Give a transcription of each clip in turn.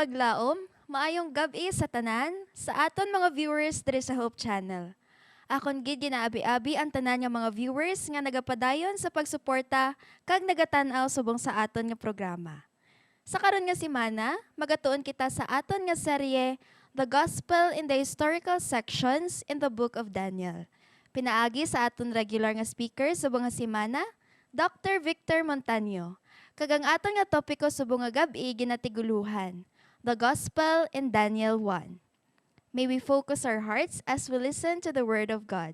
paglaom, maayong gabi sa tanan, sa aton mga viewers diri sa Hope Channel. Akon gid ginaabi-abi ang tanan nga mga viewers nga nagapadayon sa pagsuporta kag nagatan-aw subong sa aton nga programa. Sa karon nga semana, magatuon kita sa aton nga serye The Gospel in the Historical Sections in the Book of Daniel. Pinaagi sa aton regular nga speaker subong nga semana, Dr. Victor Montaño. Kagang aton nga topiko subong nga gabi ginatiguluhan, The Gospel in Daniel 1. May we focus our hearts as we listen to the Word of God.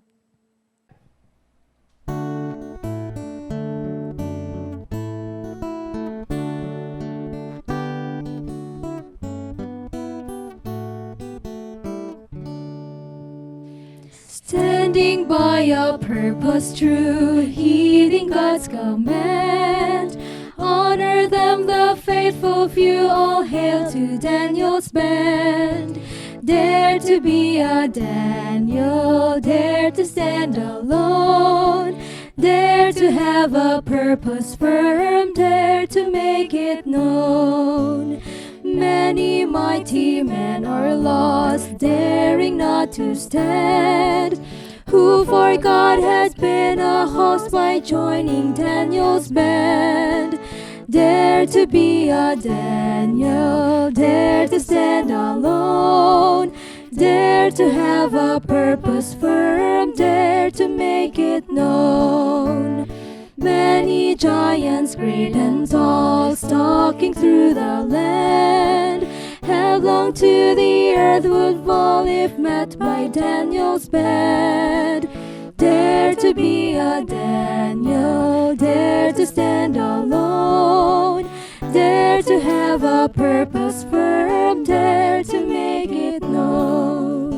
Standing by a purpose true, heeding God's command. Honor them, the faithful few, all hail to Daniel's band. Dare to be a Daniel, dare to stand alone. Dare to have a purpose firm, dare to make it known. Many mighty men are lost, daring not to stand, who for God has been a host by joining Daniel's band. Dare to be a Daniel, dare to stand alone, dare to have a purpose firm, dare to make it known. Many giants, great and tall, stalking through the land, headlong to the earth would fall if met by Daniel's band. Dare to be a Daniel, dare to stand alone, dare to have a purpose firm, dare to make it known.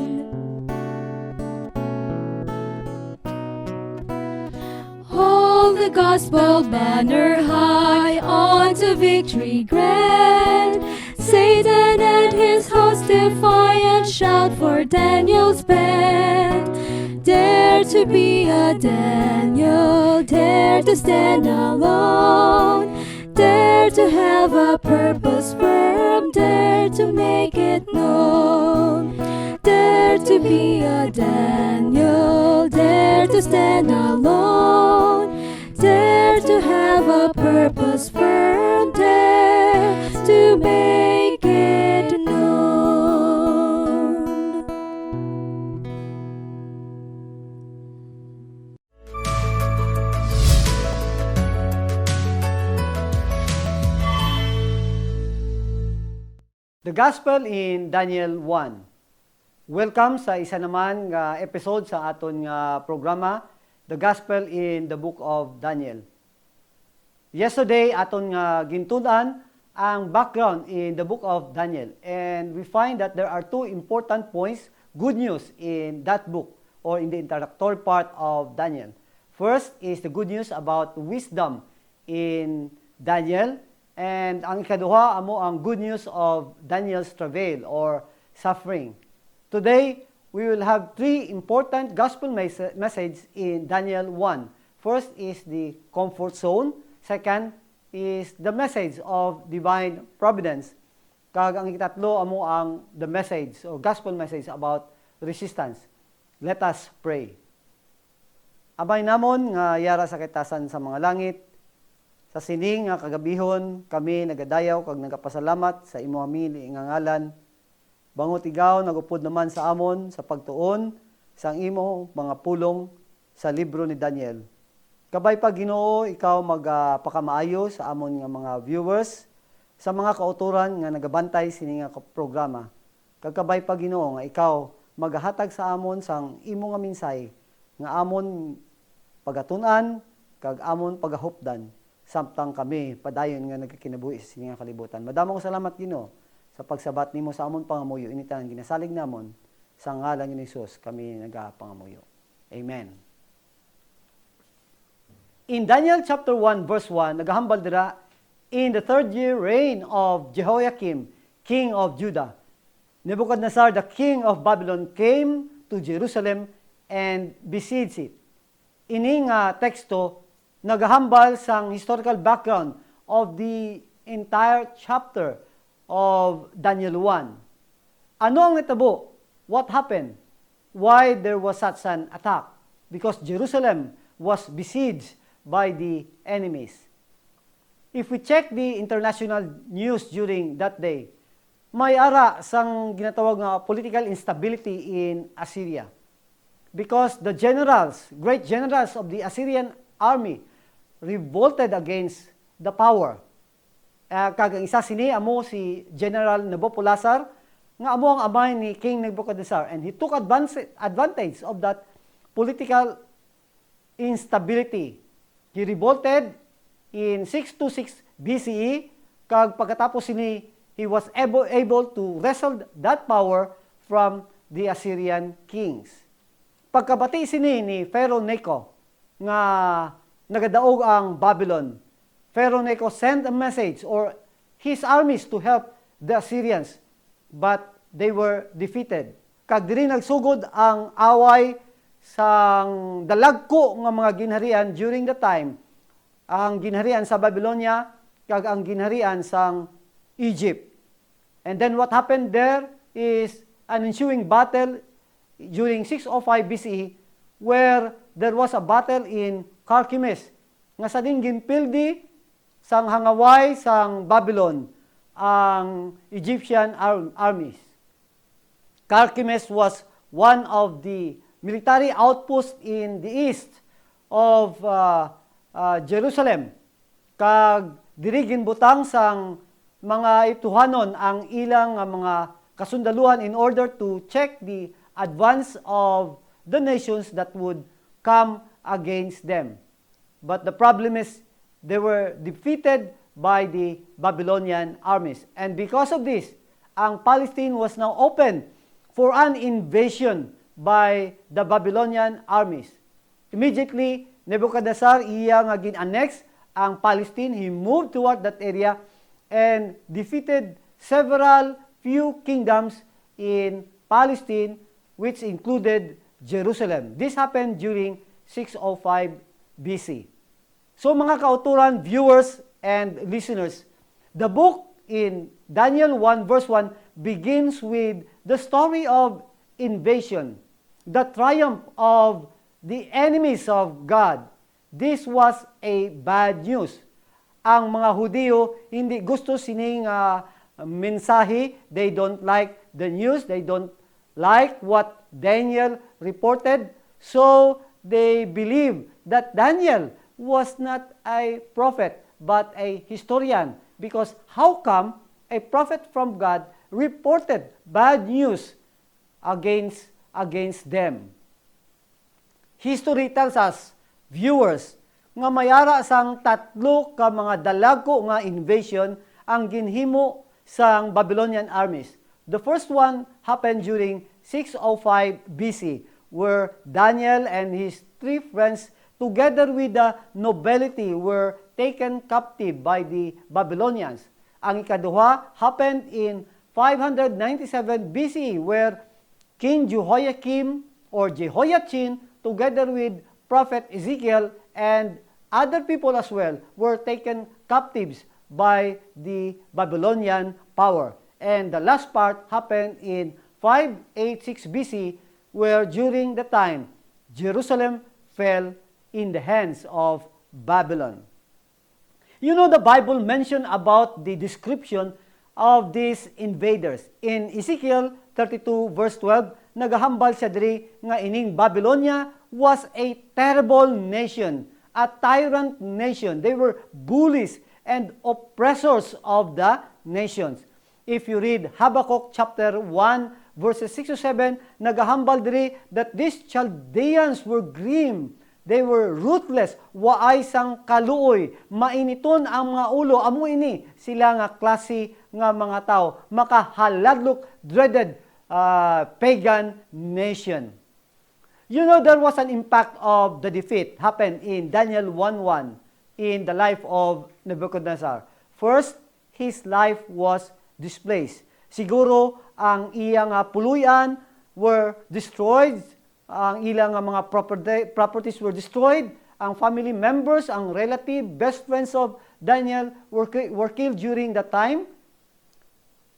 Hold the gospel banner high, on to victory grand. Satan and his host defy and shout for Daniel's band. Dare to be a Daniel, dare to stand alone, dare to have a purpose firm, dare to make it known. Dare to be a Daniel, dare to stand alone, dare to have a purpose firm, dare to make it known. The Gospel in Daniel 1. Welcome sa isa naman nga episode sa aton nga programa, The Gospel in the Book of Daniel. Yesterday, aton nga gintunan ang background in the Book of Daniel. And we find that there are two important points, good news in that book or in the introductory part of Daniel. First is the good news about wisdom in Daniel. And ang ikaduha amo ang good news of Daniel's travail or suffering. Today, we will have three important gospel messages in Daniel 1. First is the comfort zone. Second is the message of divine providence. Kag ang itatlo amo ang the message or gospel message about resistance. Let us pray. Abay namon nga yara sa kitasan sa mga langit, sa sining nga kagabihon, kami nagadayaw kag nagapasalamat sa imo amili nga ngalan. Bangot igaw nagupod naman sa amon sa pagtuon sang imo mga pulong sa libro ni Daniel. Kabay pa Ginoo, ikaw magpakamaayo sa amon nga mga viewers, sa mga kauturan nga nagabantay sini nga programa. Kagkabay pa Ginoo nga ikaw magahatag sa amon sang imo nga minsay nga amon pagatun-an kag amon pagahupdan. Samtang kami padayon nga nagkakinabuhi sa nga kalibutan. Madamo ko salamat Ginoo sa pagsabat nimo sa amon pangamuyo initan ginasalig namon sa ngalan ni Hesus kami nagapangamuyo. Amen. In Daniel chapter 1 verse 1 nagahambal dira, in the third year reign of Jehoiakim, king of Judah, Nebuchadnezzar the king of Babylon came to Jerusalem and besieged it. Ini nga teksto nagahambal sang historical background of the entire chapter of Daniel 1. Ano ang natabo? What happened? Why there was such an attack? Because Jerusalem was besieged by the enemies. If we check the international news during that day, may ara sang ginatawag nga political instability in Assyria. Because the generals, great generals of the Assyrian army, revolted against the power. Kag ang isa sini amo si General Nabopolassar, nga amo ang amay ni King Nebuchadnezzar, and he took advantage of that political instability. He revolted in 626 BCE, kag pagkatapos sini he was able to wrestle that power from the Assyrian kings. Pagkabati sini ni Pharaoh Necho nga nagadaog ang Babylon, Pharaoh Necho sent a message or his armies to help the Assyrians, but they were defeated. Kag diri nagsugod ang away sang dalagko nga mga ginharian during the time, ang ginharian sa Babylonia kag ang ginharian sang Egypt. And then what happened there is an ensuing battle during 605 BCE where there was a battle in Carchemish nga sa din ginpildi sang hangaway sang Babylon ang Egyptian armies. Carchemish was one of the military outposts in the east of Jerusalem. Kag diri ginbutang sang mga ituhanon ang ilang mga kasundaluhan in order to check the advance of the nations that would come against them. But the problem is they were defeated by the Babylonian armies. And because of this, ang Palestine was now open for an invasion by the Babylonian armies. Immediately, Nebuchadnezzar iya nga gin-annex ang Palestine. He moved toward that area and defeated several few kingdoms in Palestine, which included Jerusalem. This happened during 605 BC. So mga kauturan, viewers, and listeners, the book in Daniel 1 verse 1 begins with the story of invasion, the triumph of the enemies of God. This was a bad news. Ang mga Hudyo hindi gusto sining mensahe. They don't like the news. They don't like what Daniel reported. So they believe that Daniel was not a prophet but a historian. Because how come a prophet from God reported bad news against them? History tells us, viewers, nga mayara sang tatlo ka mga dalago nga invasion ang ginhimo sang Babylonian armies. The first one happened during 605 BC, where Daniel and his three friends, together with the nobility, were taken captive by the Babylonians. Ang ikaduha happened in 597 BC, where King Jehoiakim or Jehoiachin, together with Prophet Ezekiel and other people as well, were taken captives by the Babylonian power. And the last part happened in 586 BC, where during the time, Jerusalem fell in the hands of Babylon. You know, the Bible mentioned about the description of these invaders. In Ezekiel 32 verse 12, nagahambal siya diri nga ining Babylonia was a terrible nation, a tyrant nation. They were bullies and oppressors of the nations. If you read Habakkuk chapter 1 verses 6 to 7, nagahambal diri that these Chaldeans were grim. They were ruthless, waay sang kaluoy, mainiton ang mga ulo, amo ini sila nga klase nga mga tao, makahaladlok, dreaded pagan nation. You know, there was an impact of the defeat happened in Daniel 1:1 in the life of Nebuchadnezzar. First, his life was displaced. Siguro ang iyang puluyan were destroyed, ang ilang mga properties were destroyed, ang family members, ang relative, best friends of Daniel were killed during that time.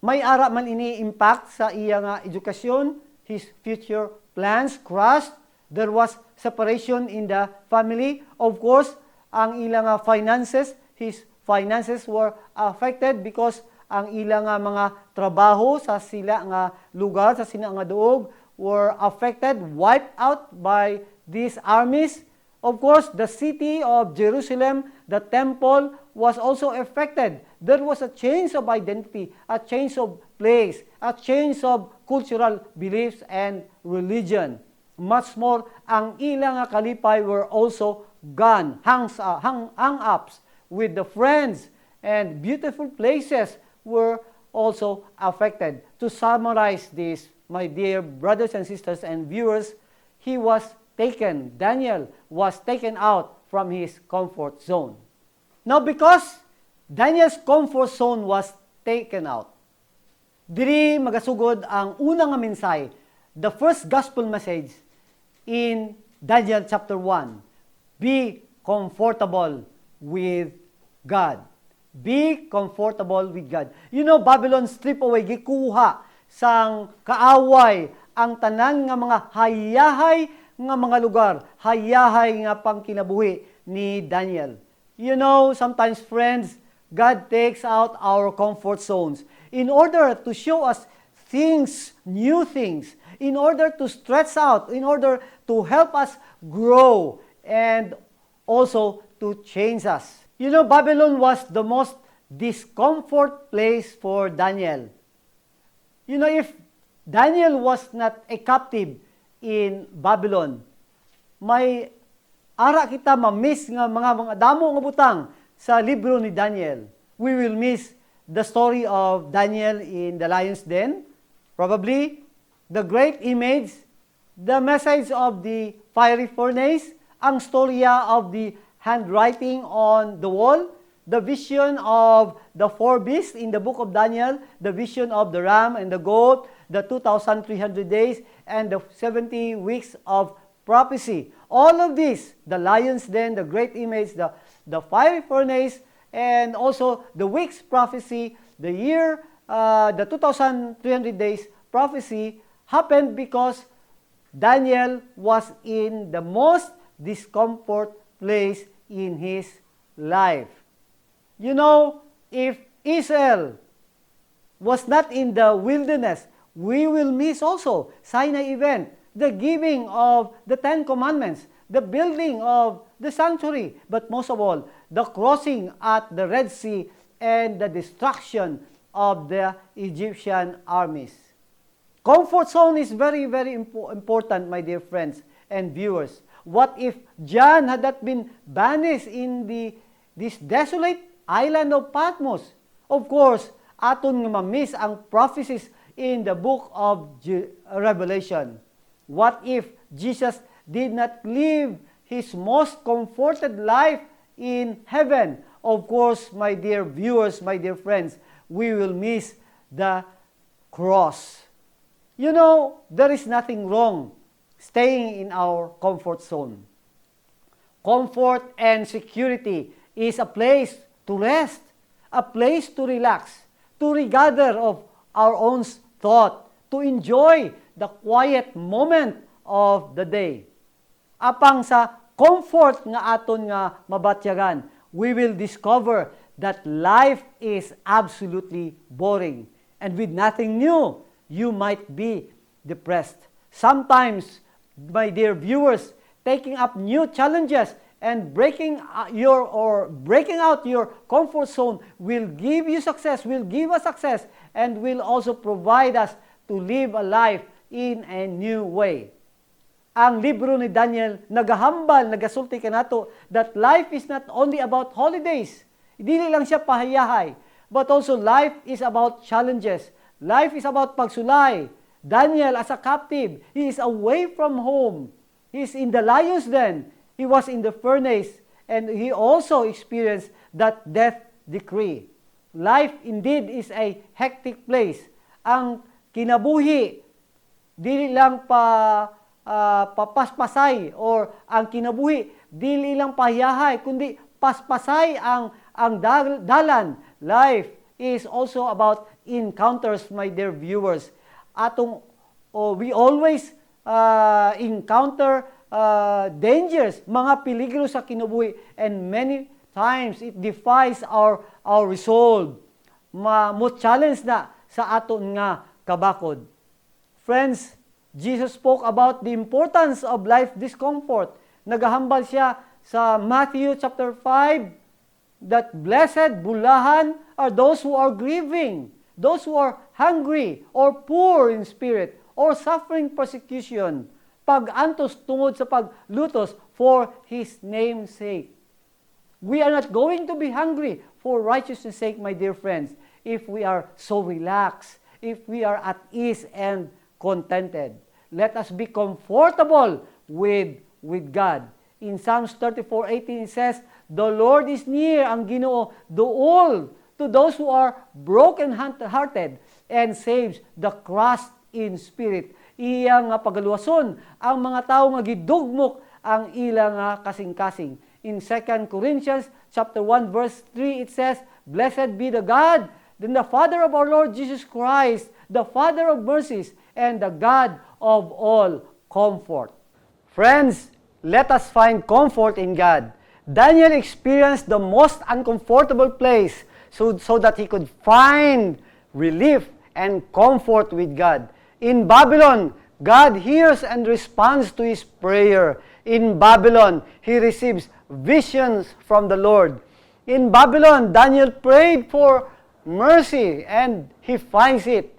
may ara man ini impact sa iya nga edukasyon, his future plans crushed. There was separation in the family. Of course, ang ilang finances, his finances were affected because ang ilang mga trabaho sa sila nga lugar, sa sila nga duog, were affected, wiped out by these armies. Of course, the city of Jerusalem, the temple, was also affected. There was a change of identity, a change of place, a change of cultural beliefs and religion. Much more, ang ilang kalipay were also gone, hang-ups with the friends, and beautiful places were also affected. To summarize this, my dear brothers and sisters and viewers, Daniel was taken out from his comfort zone. Now, because Daniel's comfort zone was taken out, diri magasugod ang unang nga mensahe, the first gospel message in Daniel chapter 1. Be comfortable with God. Be comfortable with God. You know, Babylon strip away, gikuha sang kaaway ang tanan nga mga hayahay nga mga lugar, hayahay nga pangkinabuhi ni Daniel. You know, sometimes friends, God takes out our comfort zones in order to show us things, new things, in order to stretch out, in order to help us grow, and also to change us. You know, Babylon was the most discomfort place for Daniel. You know, if Daniel was not a captive in Babylon, may ara kita ma-miss nga mga damo nga butang sa libro ni Daniel. We will miss the story of Daniel in the lion's den, probably the great image, the message of the fiery furnace, ang storya of the handwriting on the wall, the vision of the four beasts in the book of Daniel, the vision of the ram and the goat, the 2,300 days, and the 70 weeks of prophecy. All of this, the lion's den, the great image, the fiery furnace, and also the week's prophecy, the year, the 2,300 days prophecy, happened because Daniel was in the most discomfort place in his life. You know, if Israel was not in the wilderness, we will miss also Sinai event, the giving of the Ten Commandments, the building of the sanctuary, but most of all, the crossing at the Red Sea and the destruction of the Egyptian armies. Comfort zone is very, very important, my dear friends and viewers. What if John had not been banished in this desolate island of Patmos? Of course, aton nga ma-miss ang prophecies in the book of Revelation. What if Jesus did not live his most comforted life in heaven? Of course, my dear viewers, my dear friends, we will miss the cross. You know, there is nothing wrong staying in our comfort zone. Comfort and security is a place to rest, a place to relax, to regather of our own thought, to enjoy the quiet moment of the day. Apang sa comfort nga aton nga mabatyagan, we will discover that life is absolutely boring. And with nothing new, you might be depressed. Sometimes, my dear viewers, taking up new challenges and breaking out your comfort zone will give you success, will give us success, and will also provide us to live a life in a new way. Ang libro ni Daniel nagahambal, nagasulti kanato that life is not only about holidays. Dili lang siya pahayahay, but also life is about challenges. Life is about pagsulay. Daniel as a captive, he is away from home. He is in the lion's den. He was in the furnace, and he also experienced that death decree. Life indeed is a hectic place. Ang kinabuhi, dili lang papaspasay, or ang kinabuhi, dili lang pahiyahay, kundi paspasay ang dalan. Life is also about encounters, my dear viewers. We always encounter dangers, mga peligro sa kinabuhi, and many times it defies our resolve. Mo-challenge na sa aton nga kabakod. Friends, Jesus spoke about the importance of life discomfort. Nagahambal siya sa Matthew chapter 5 that blessed, bulahan are those who are grieving, those who are hungry or poor in spirit or suffering persecution, pag-antos tungod sa paglutos for His name's sake. We are not going to be hungry for righteousness' sake, my dear friends, if we are so relaxed, if we are at ease and contented. Let us be comfortable with God. In Psalms 34:18 it says, "The Lord is near," ang Ginoo duol to those who are broken-hearted and saves the crushed in spirit. Iya nga pagaluwason ang mga tawo nga gidugmok ang ila nga kasing-kasing. In 2 Corinthians chapter 1 verse 3 it says, "Blessed be the God, then the Father of our Lord Jesus Christ, the Father of mercies, and the God of all comfort." Friends, let us find comfort in God. Daniel experienced the most uncomfortable place so that he could find relief and comfort with God. In Babylon, God hears and responds to his prayer. In Babylon, he receives visions from the Lord. In Babylon, Daniel prayed for mercy and he finds it.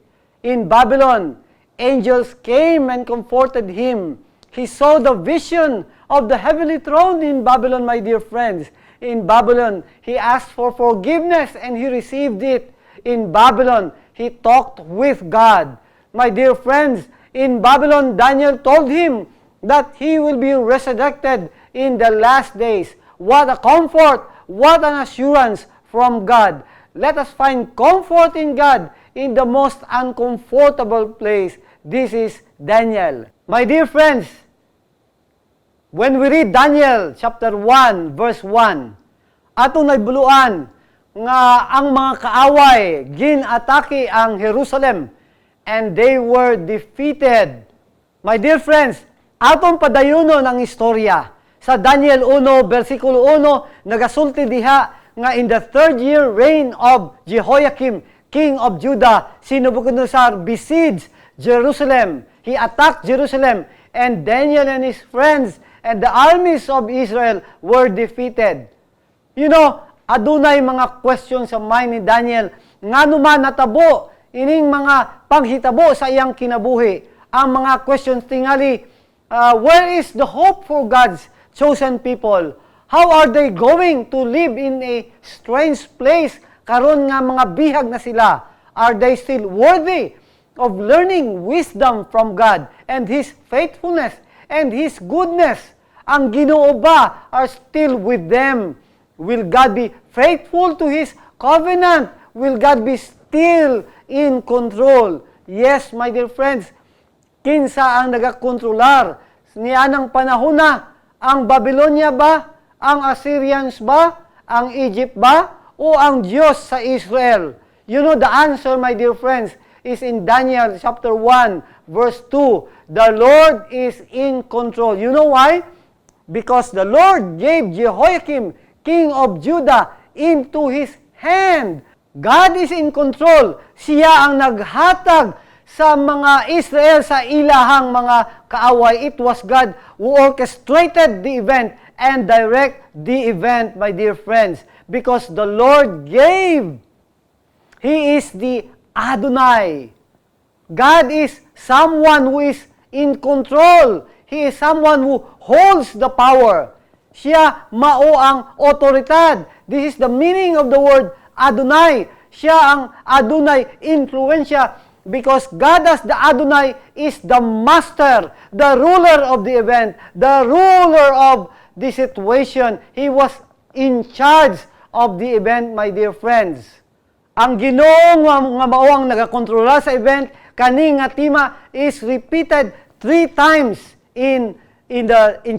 In Babylon, angels came and comforted him. He saw the vision of the heavenly throne in Babylon, my dear friends. In Babylon, he asked for forgiveness and he received it. In Babylon, he talked with God. My dear friends, in Babylon, Daniel told him that he will be resurrected in the last days. What a comfort! What an assurance from God! Let us find comfort in God in the most uncomfortable place. This is Daniel. My dear friends, when we read Daniel chapter 1 verse 1, atong nagbuluan nga ang mga kaaway ginatake ang Jerusalem and they were defeated. My dear friends, atong padayunon ang istorya. Sa Daniel 1 versikulo 1 nagasulti diha nga in the third year reign of Jehoiakim, king of Judah, si Nebuchadnezzar besieged Jerusalem. He attacked Jerusalem, and Daniel and his friends and the armies of Israel were defeated. You know, adunay mga question sa mind ni Daniel, ngano man natabo ining mga paghitabo sa iyang kinabuhi. Ang mga questions tingali, where is the hope for God's chosen people? How are they going to live in a strange place karon nga mga bihag na sila? Are they still worthy of learning wisdom from God and His faithfulness and His goodness? Ang Ginoo ba are still with them? Will God be faithful to His covenant? Will God be still in control? Yes, my dear friends, kinsa ang nagakontrolar niya ng panahon na? Ang Babylonia ba? Ang Assyrians ba? Ang Egypt ba? O ang Diyos sa Israel? You know the answer, my dear friends, is in Daniel chapter 1 verse 2. The Lord is in control. You know why? Because the Lord gave Jehoiakim, king of Judah, into his hand. God is in control. Siya ang naghatag sa mga Israel sa ilahang mga kaaway. It was God who orchestrated the event and direct the event, my dear friends. Because the Lord gave. He is the Adonai. God is someone who is in control. He is someone who holds the power. Siya mao ang otoridad. This is the meaning of the word Adonai. Siya ang Adonai influensya because God as the Adonai is the master, the ruler of the event, the ruler of the situation. He was in charge of the event, my dear friends. Ang Ginoo nga mao ang nagakontrola sa event, kani nga tema is repeated 3 times in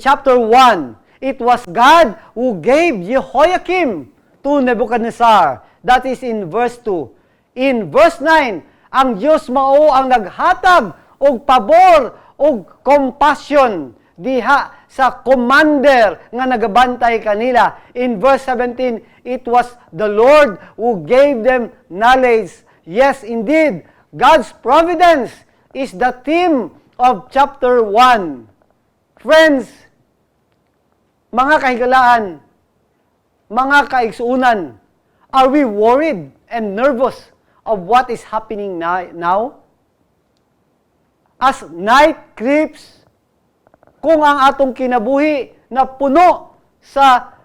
chapter 1. It was God who gave Jehoiakim to Nebuchadnezzar. That is in verse 2. In verse 9, ang Dios mao ang naghatag og pabor og compassion diha sa commander nga nagabantay kanila. In verse 17, it was the Lord who gave them knowledge. Yes, indeed, God's providence is the theme of chapter 1. Friends, mga kahigalaan, mga kaigsuunan, are we worried and nervous of what is happening now? As night creeps, kung ang atong kinabuhi na puno sa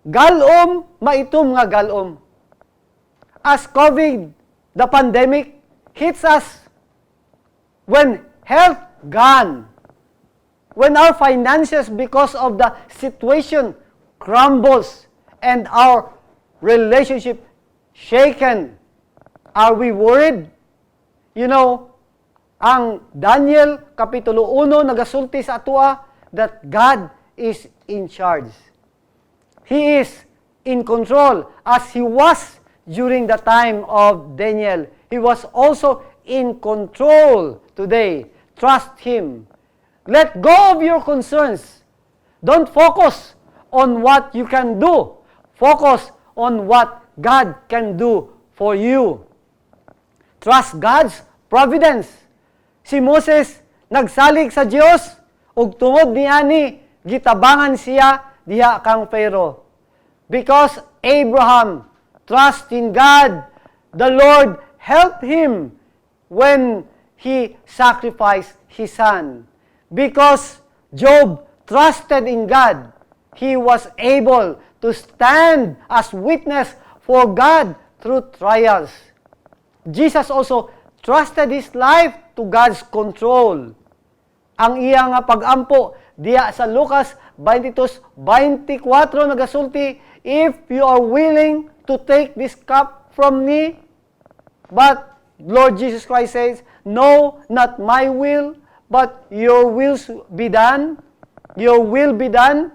galom, maitom nga galom. As COVID, the pandemic, hits us, when health gone, when our finances because of the situation crumbles, and our relationship shaken, are we worried? You know, ang Daniel Kapitulo 1 nagasulti sa atua that God is in charge. He is in control as He was during the time of Daniel. He was also in control today. Trust Him. Let go of your concerns. Don't focus on what you can do. Focus on what God can do for you. Trust God's providence. Si Moses nagsalig sa Dios ug tungod niani gitabangan siya diha kang Pharaoh. Because Abraham trust in God, the Lord helped him when he sacrificed his son. Because Job trusted in God, he was able to stand as witness for God through trials. Jesus also trusted his life to God's control. Ang iya nga pag-ampo diya sa Lucas 22:24 nagasulti, if you are willing to take this cup from me, but Lord Jesus Christ says, no, not my will, but your will be done. Your will be done.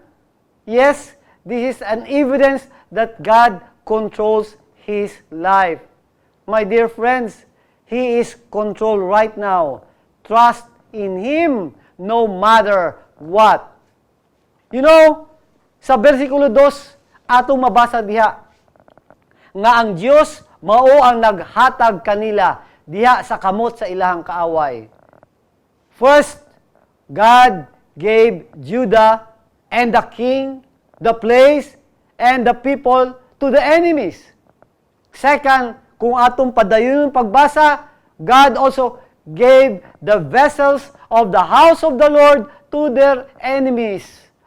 Yes, this is an evidence that God controls his life. My dear friends, He is controlled right now. Trust in Him no matter what. You know, sa versikulo 2, atong mabasa diha, nga ang Dios mao ang naghatag kanila diha sa kamot sa ilahang kaaway. First, God gave Judah and the king, the place, and the people to the enemies. Second, kung atong padayon pagbasa, God also gave the vessels of the house of the Lord to their enemies.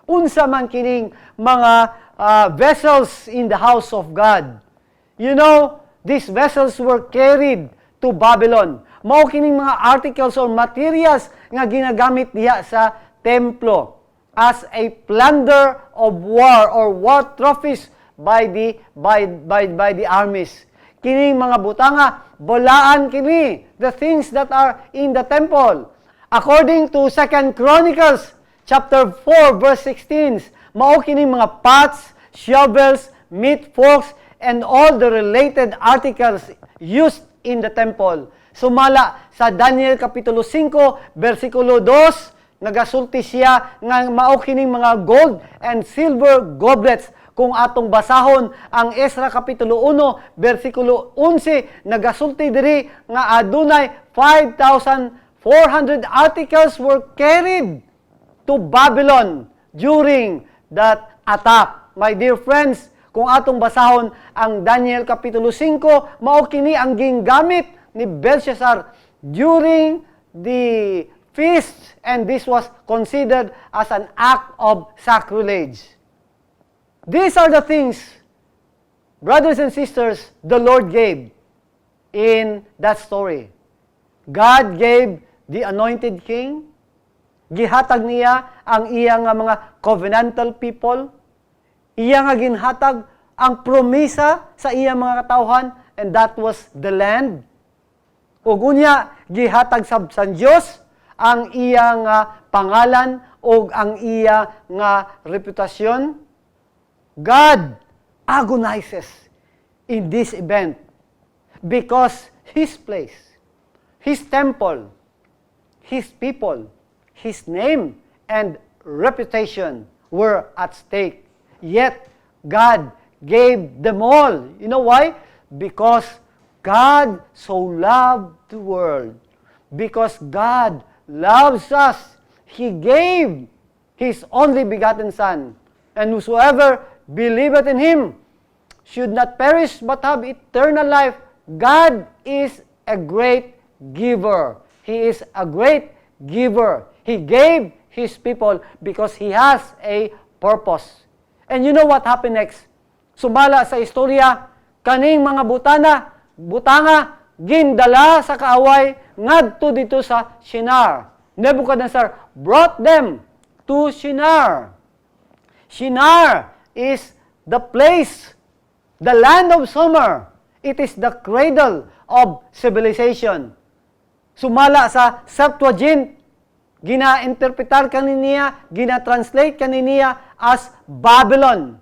Unsa man kining mga vessels in the house of God. You know, these vessels were carried to Babylon. Mao kining mga articles or materials nga ginagamit diha sa templo as a plunder of war or war trophies by the armies. Kining mga butanga, bolaan kini, the things that are in the temple. According to 2 Chronicles chapter 4 verse 16, mao kining mga pots, shovels, meat forks, and all the related articles used in the temple. Sumala sa Daniel Kapitulo 5, versikulo 2, nagasulti siya nga mao kining mga gold and silver goblets. Kung atong basahon ang Ezra Kapitulo 1, versikulo 11, nagasulti diri nga adunay 5,400 articles were carried to Babylon during that attack. My dear friends, kung atong basahon ang Daniel Kapitulo 5, mao kini ang gingamit ni Belshazzar during the feast, and this was considered as an act of sacrilege. These are the things, brothers and sisters, the Lord gave in that story. God gave the anointed king. Gihatag niya ang iya nga mga covenantal people. Iya nga ginhatag ang promisa sa iya mga katawhan, and that was the land. Ug unya gihatag sa Diyos ang iya nga pangalan ug ang iya nga reputasyon. God agonizes in this event. because His place, His temple, His people, His name, and reputation were at stake. Yet, God gave them all. You know why? Because God so loved the world. Because God loves us. He gave His only begotten Son. And whosoever believeth in Him should not perish but have eternal life. God is a great giver. He is a great giver. He gave His people because He has a purpose. And you know what happened next? Sumala sa istorya, kaning mga butanga, gindala sa kaaway, ngadto dito sa Shinar. Nebuchadnezzar brought them to Shinar. Shinar is the place, the land of summer. It is the cradle of civilization. Sumala sa Septuagint, gina-interpretar kaniniya, gina-translate kaniniya as Babylon.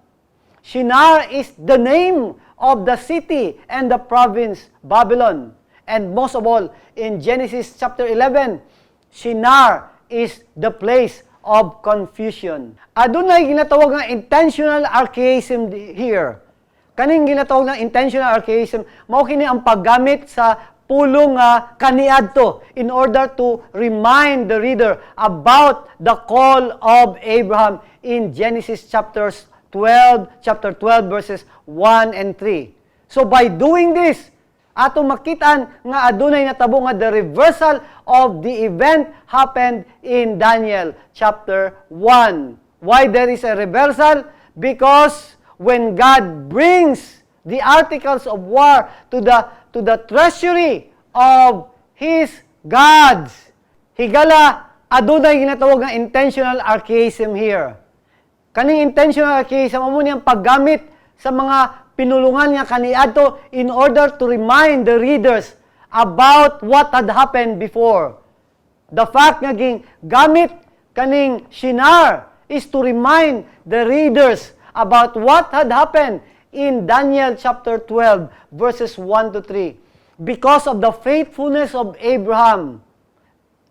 Shinar is the name of the city and the province Babylon. And most of all, in Genesis chapter 11, Shinar is the place of confusion. Adunay ginatawag nga intentional archaism here. Kaning ginatawag nga intentional archaism, mao kini ang paggamit sa pulong nga kaniadto in order to remind the reader about the call of Abraham in Genesis chapter 12 verses 1 and 3. So by doing this, ato makitaan nga adunay natabo nga the reversal of the event happened in Daniel chapter 1. Why there is a reversal? Because when God brings the articles of war to the treasury of His gods, higala adunay ginatawag nga intentional archaism here. Kaning intentional archaism amo niyang paggamit sa mga pinulungan nga kaniadto in order to remind the readers about what had happened before. The fact nga gamit kaning Shinar is to remind the readers about what had happened in Daniel chapter 12 verses 1 to 3. Because of the faithfulness of Abraham,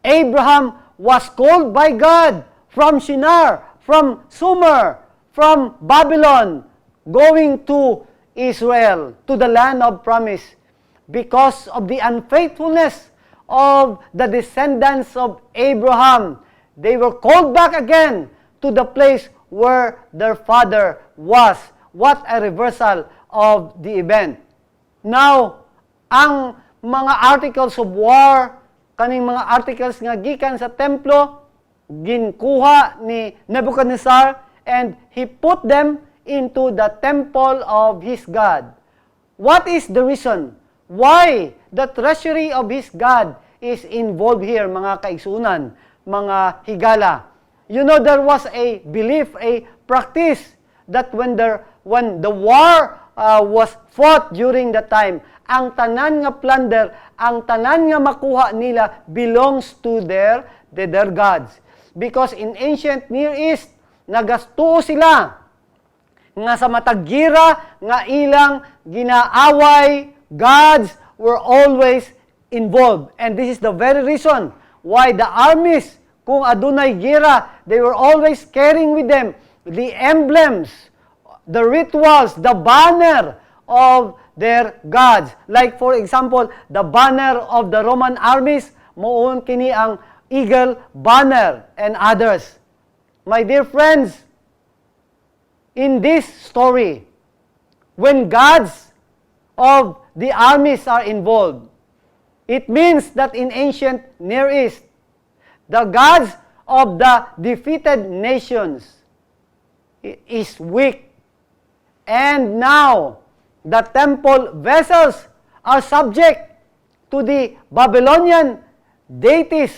Abraham was called by God from Shinar, from Sumer, from Babylon, going to Israel, to the land of promise. Because of the unfaithfulness of the descendants of Abraham, they were called back again to the place where their father was. What a reversal of the event. Now, ang mga articles of war, kaning mga articles nga gikan sa templo, ginkuha ni Nebuchadnezzar and he put them into the temple of his God. What is the reason why the treasury of his God is involved here, mga kaigsunan, mga higala? You know, there was a belief, a practice that when the war was fought during the time, ang tanan nga plunder, ang tanan nga makuha nila belongs to their gods. Because in ancient Near East, nagastuo sila nga sa matagira nga ilang ginaaway, gods were always involved. And this is the very reason why the armies, kung adunay gira, they were always carrying with them the emblems, the rituals, the banner of their gods. Like for example, the banner of the Roman armies, moon kini ang eagle banner and others. My dear friends, in this story, when gods of the armies are involved, it means that in ancient Near East, the gods of the defeated nations is weak. And now, the temple vessels are subject to the Babylonian deities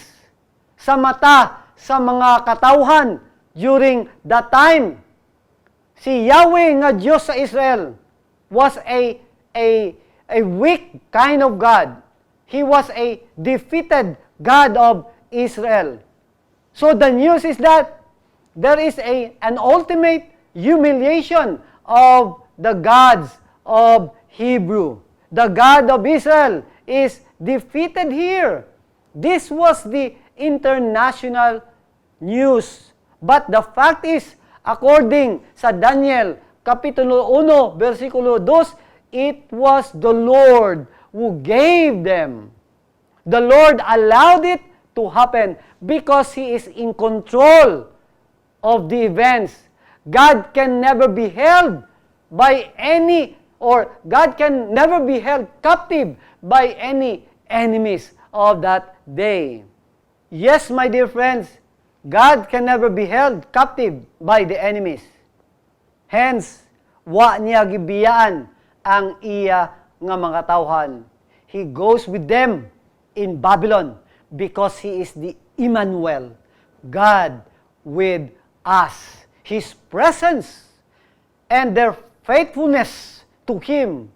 sa mata sa mga katauhan during that time. Si Yahweh nga Diyos sa Israel was a weak kind of God. He was a defeated God of Israel. So the news is that there is an ultimate humiliation of the gods of Hebrew. the God of Israel is defeated here. This was the international news. But the fact is, according sa Daniel, Kapitulo 1, versikulo 2, it was the Lord who gave them. The Lord allowed it to happen because He is in control of the events. God can never be held by any, or God can never be held captive by any enemies of that day. Yes, my dear friends, God can never be held captive by the enemies. Hence, wa niya gibiyaan ang iya nga mga tawhan. He goes with them in Babylon because He is the Emmanuel, God with us. His presence and their faithfulness to Him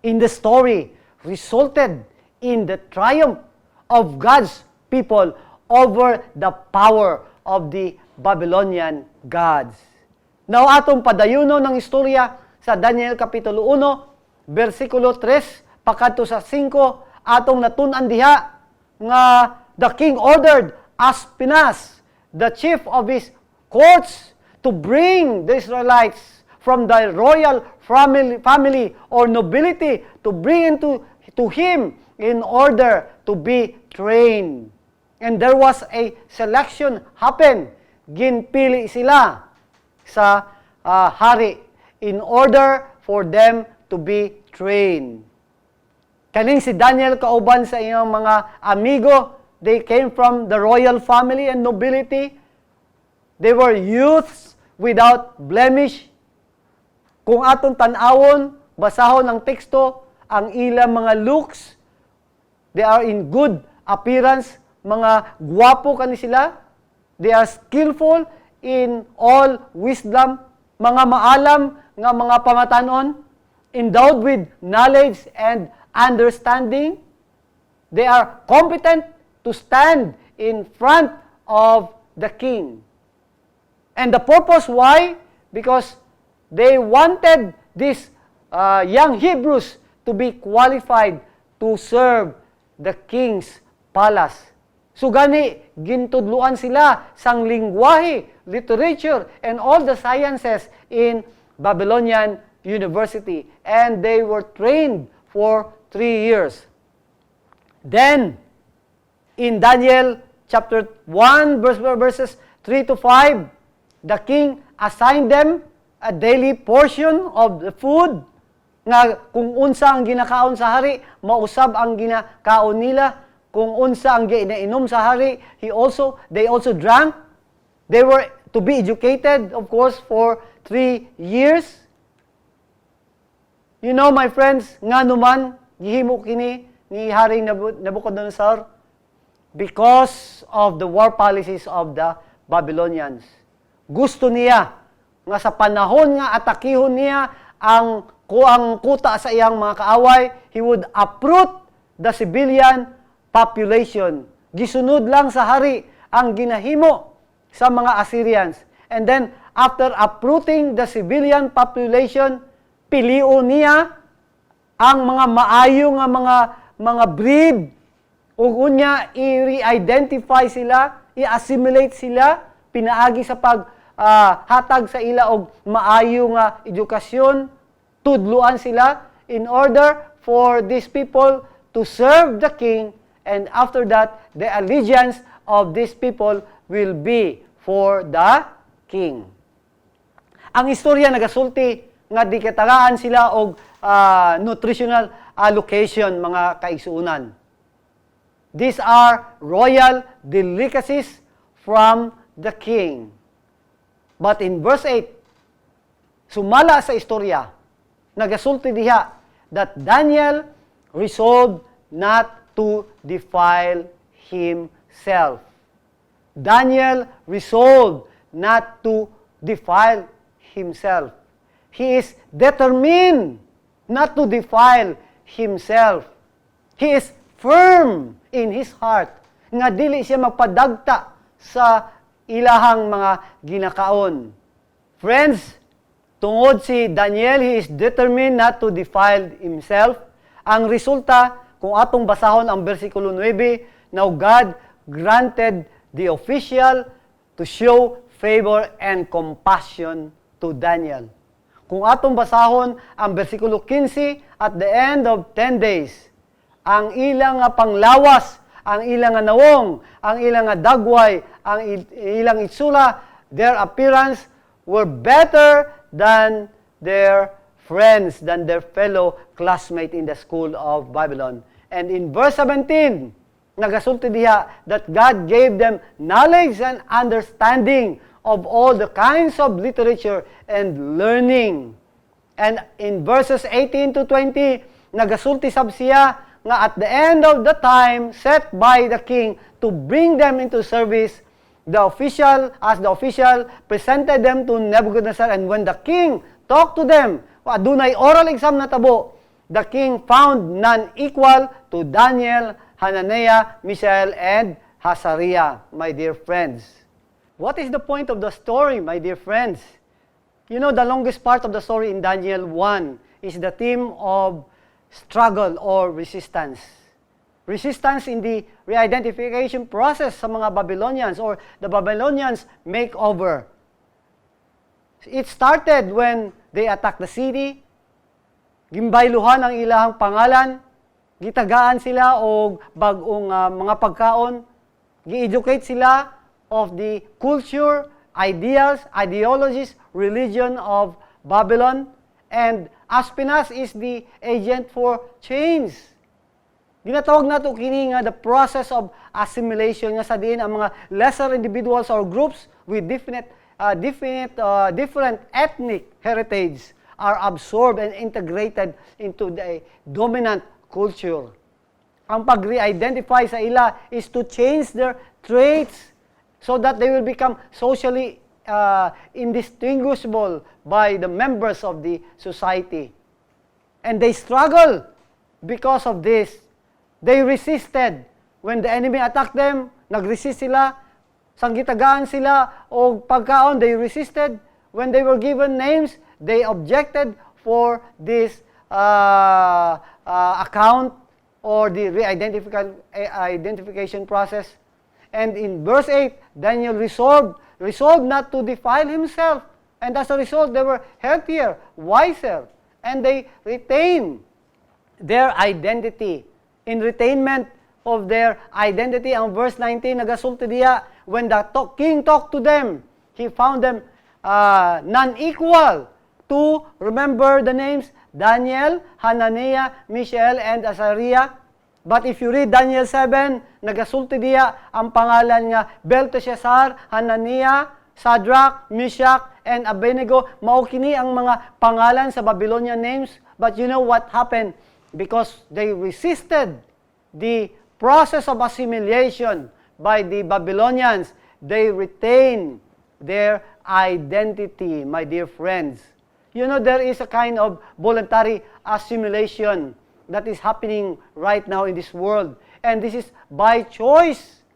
in the story resulted in the triumph of God's people over the power of the Babylonian gods. Now, atong padayuno ng istorya sa Daniel Kapitulo 1, versikulo 3, pakadto sa 5, atong natun-an diha nga the king ordered Aspinas, the chief of his courts, to bring the Israelites from the royal family or nobility to bring to him in order to be trained. And there was a selection happen. Ginpili sila sa hari in order for them to be trained. Kaning si Daniel kauban sa iyang mga amigo, they came from the royal family and nobility. They were youths without blemish. Kung atong tan-awon, basahon ang teksto, ang ilang mga looks, they are in good appearance, mga gwapo kani sila. They are skillful in all wisdom, mga maalam nga mga pamatanon, endowed with knowledge and understanding. They are competent to stand in front of the king. And the purpose why? Because they wanted these young Hebrews to be qualified to serve the king's palace. So gani, gintudluan sila sang lingwahe, literature, and all the sciences in Babylonian University. And they were trained for 3 years. Then, in Daniel chapter 1, verses 3 to 5, the king assigned them a daily portion of the food nga kung unsa ang ginakaon sa hari, mausab ang ginakaon nila. Kung unsa ang ginainom sa hari, they also drank. They were to be educated, of course, for 3 years. You know, my friends, nga naman, gihimo kini ni Haring Nabucodonosor because of the war policies of the Babylonians. Gusto niya nga sa panahon nga atakihon niya ang kuta sa iyang mga kaaway, he would uproot the civilian population. Gisunod lang sa hari ang ginahimo sa mga Assyrians. And then, after uprooting the civilian population, piliu niya ang mga maayo nga mga breed, ug unya i-re-identify sila, i-assimilate sila, pinaagi sa hatag sa ila og maayo nga edukasyon, tudluan sila in order for these people to serve the king, and after that, the allegiance of these people will be for the king. Ang istorya nagasulti nga di katagaan sila og nutritional allocation, mga kaigsuunan. These are royal delicacies from the king. But in verse 8, sumala sa istorya, nagasulti diha that Daniel resolved not to defile himself. Daniel resolved not to defile himself. He is determined not to defile himself. He is firm in his heart nga dili siya magpadagta sa ilahang mga ginakaon. Friends, tungod si Daniel, he is determined not to defile himself. Ang resulta, kung atong basahon ang versikulo 9, now God granted the official to show favor and compassion to Daniel. Kung atong basahon ang versikulo 15, at the end of 10 days, ang ilang nga panglawas, ang ilang nga nawong, ang ilang nga dagway, ang ilang itsura, their appearance were better than their friends, than their fellow classmate in the school of Babylon. And in verse 17, nagasulti diha that God gave them knowledge and understanding of all the kinds of literature and learning. And in verses 18 to 20, nagasulti sab siya nga at the end of the time set by the king to bring them into service, the official presented them to Nebuchadnezzar, and when the king talked to them, adunay oral exam na tabo, the king found none equal to Daniel, Hananiah, Mishael, and Azariah, my dear friends. What is the point of the story, my dear friends? You know, the longest part of the story in Daniel 1 is the theme of struggle or resistance. Resistance in the re-identification process sa mga Babylonians or the Babylonians makeover. It started when they attacked the city, gimbayluhan ang ilahang pangalan, gitagaan sila og bag-ong mga pagkaon, gi-educate sila of the culture, ideals, ideologies, religion of Babylon, and Aspenas is the agent for change. Ginatawag nato kini nga the process of assimilation, nga sa diin ang mga lesser individuals or groups with different ethnic heritage are absorbed and integrated into the dominant culture. Ang pag-re-identify sa ila is to change their traits so that they will become socially indistinguishable by the members of the society. And they struggle because of this. They resisted. When the enemy attacked them, nag-resist sila. Sanggitagaan sila o pagkaon, they resisted. When they were given names, they objected for this account or the re-identification process. And in verse 8, Daniel resolved not to defile himself. And as a result, they were healthier, wiser, and they retained their identity. In retainment of their identity, ang verse 19, nagasulti diya, when the king talked to them, he found them none equal to, remember the names, Daniel, Hananiah, Mishael, and Azariah. But if you read Daniel 7, nagasulti diya ang pangalan nga Belteshazzar, Hananiah, Shadrach, Meshach, and Abednego. Mao kini ang mga pangalan sa Babylonian names. But you know what happened? Because they resisted the process of assimilation by the Babylonians, they retained their identity, my dear friends. You know, there is a kind of voluntary assimilation that is happening right now in this world. And this is by choice.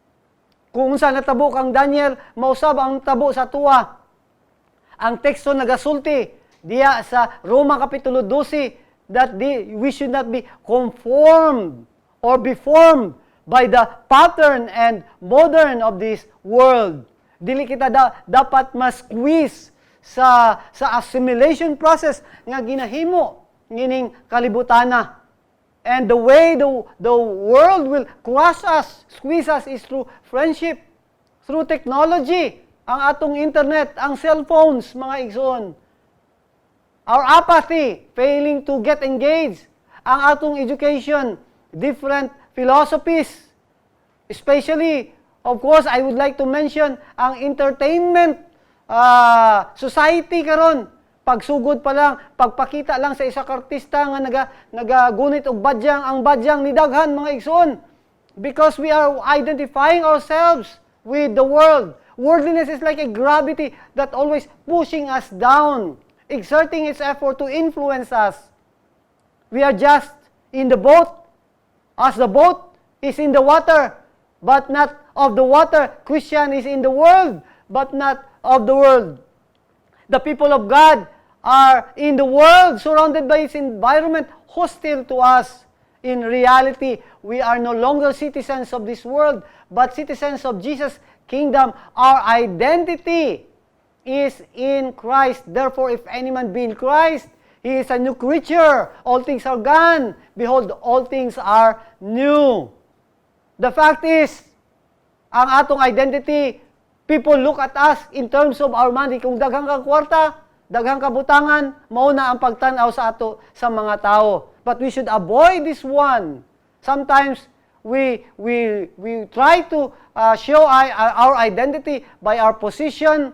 Kung saan natabo kang Daniel, mausab ang tabo sa tuwa. Ang teksto nagasulti diya sa Roma Kapitulo 12, that we should not be conformed or be formed by the pattern and modern of this world. Dili kita dapat ma-squeeze sa assimilation process nga ginahimo ngining kalibutana. And the way the world will crush us, squeeze us, is through friendship, through technology, ang atong internet, ang cellphones, mga igsoon. Our apathy, failing to get engaged, ang atong education, different philosophies, especially, of course, I would like to mention ang entertainment society karon. Pagsugod pa lang, pagpakita lang sa isa ka artista nga nagagunit og badyang, ang badyang ni daghan, mga igsoon. Because we are identifying ourselves with the world. Worldliness is like a gravity that always pushing us down, exerting its effort to influence us. We are just in the boat, as the boat is in the water, but not of the water. Christian is in the world, but not of the world. The people of God are in the world, surrounded by its environment, hostile to us. In reality, we are no longer citizens of this world, but citizens of Jesus' kingdom. Our identity is in Christ. Therefore, if any man be in Christ, he is a new creature. All things are gone. Behold, all things are new. The fact is, ang atong identity, people look at us in terms of our money. Kung daghang ka kwarta, daghang kabutangan, mauna ang pagtanaw sa ato sa mga tao. But we should avoid this one. Sometimes we try to show our identity by our position,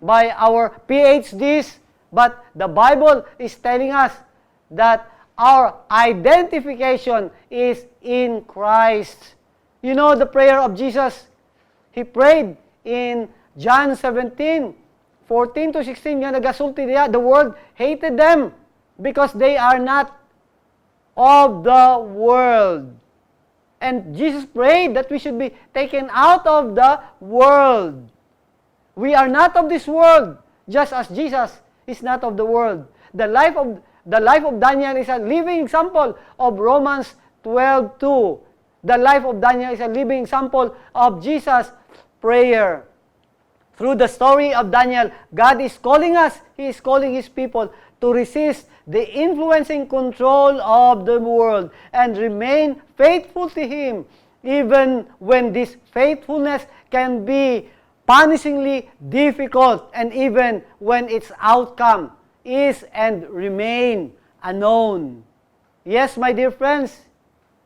by our PhDs, but the Bible is telling us that our identification is in Christ. You know the prayer of Jesus? He prayed in John 17, 14 to 16, nga nagasulti niya, the world hated them because they are not of the world. And Jesus prayed that we should be taken out of the world. We are not of this world, just as Jesus is not of the world. The life of Daniel is a living example of Romans 12:2. The life of Daniel is a living example of Jesus' prayer. Through the story of Daniel, God is calling us, He is calling His people to resist the influencing control of the world and remain faithful to Him, even when this faithfulness can be punishingly difficult, and even when its outcome is and remain unknown. Yes, my dear friends,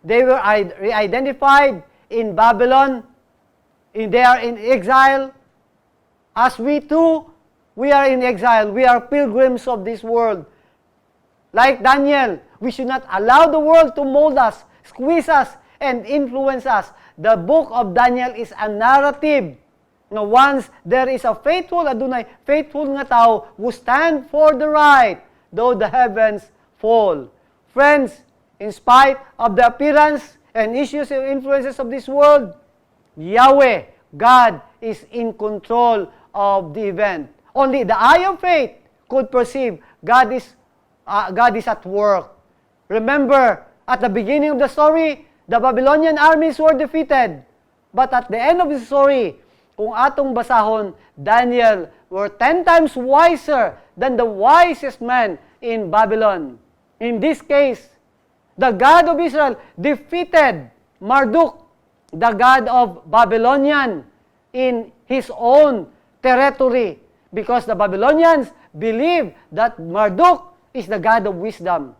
they were re-identified in Babylon, they are in exile. As we too, we are in exile. We are pilgrims of this world. Like Daniel, we should not allow the world to mold us, squeeze us, and influence us. The book of Daniel is a narrative. Now, once there is a faithful, adunay faithful nga tao who stand for the right, though the heavens fall. Friends, in spite of the appearance and issues and influences of this world, Yahweh, God, is in control of the event. Only the eye of faith could perceive God is at work. Remember, at the beginning of the story, the Babylonian armies were defeated. But at the end of the story, kung atong basahon, Daniel were 10 times wiser than the wisest man in Babylon. In this case, the God of Israel defeated Marduk, the God of Babylonian, in his own territory, because the Babylonians believe that Marduk is the God of wisdom.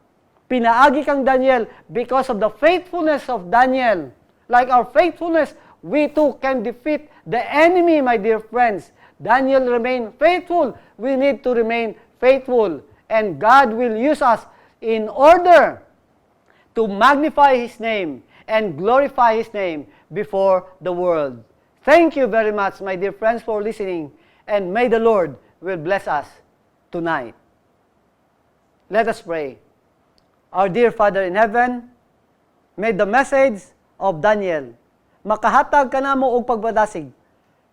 Pinaagi kang Daniel because of the faithfulness of Daniel. Like our faithfulness, we too can defeat the enemy, my dear friends. Daniel remained faithful. We need to remain faithful. And God will use us in order to magnify His name and glorify His name before the world. Thank you very much, my dear friends, for listening. And may the Lord will bless us tonight. Let us pray. Our dear Father in heaven, may the message of Daniel makahatag ka namo og pagbadasig.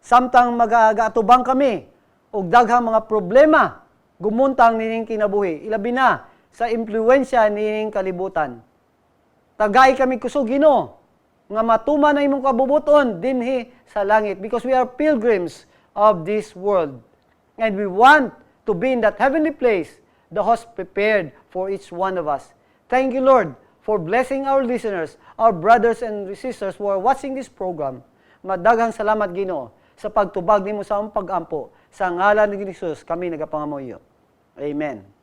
Samtang magagatubang kami og daghang mga problema gumuntang nining kinabuhi, ilabi na sa impluwensya nining kalibutan. Tagay kami kusog Ginoo nga matuman na imong kabubuton dinhi sa langit, because we are pilgrims of this world. And we want to be in that heavenly place the host prepared for each one of us. Thank you, Lord, for blessing our listeners, our brothers and sisters who are watching this program. Madaghang salamat, Ginoo, sa pagtubag nimo sa among pag-ampo. Sa ngalan ni Jesus, kami nagapangamuyo. Amen.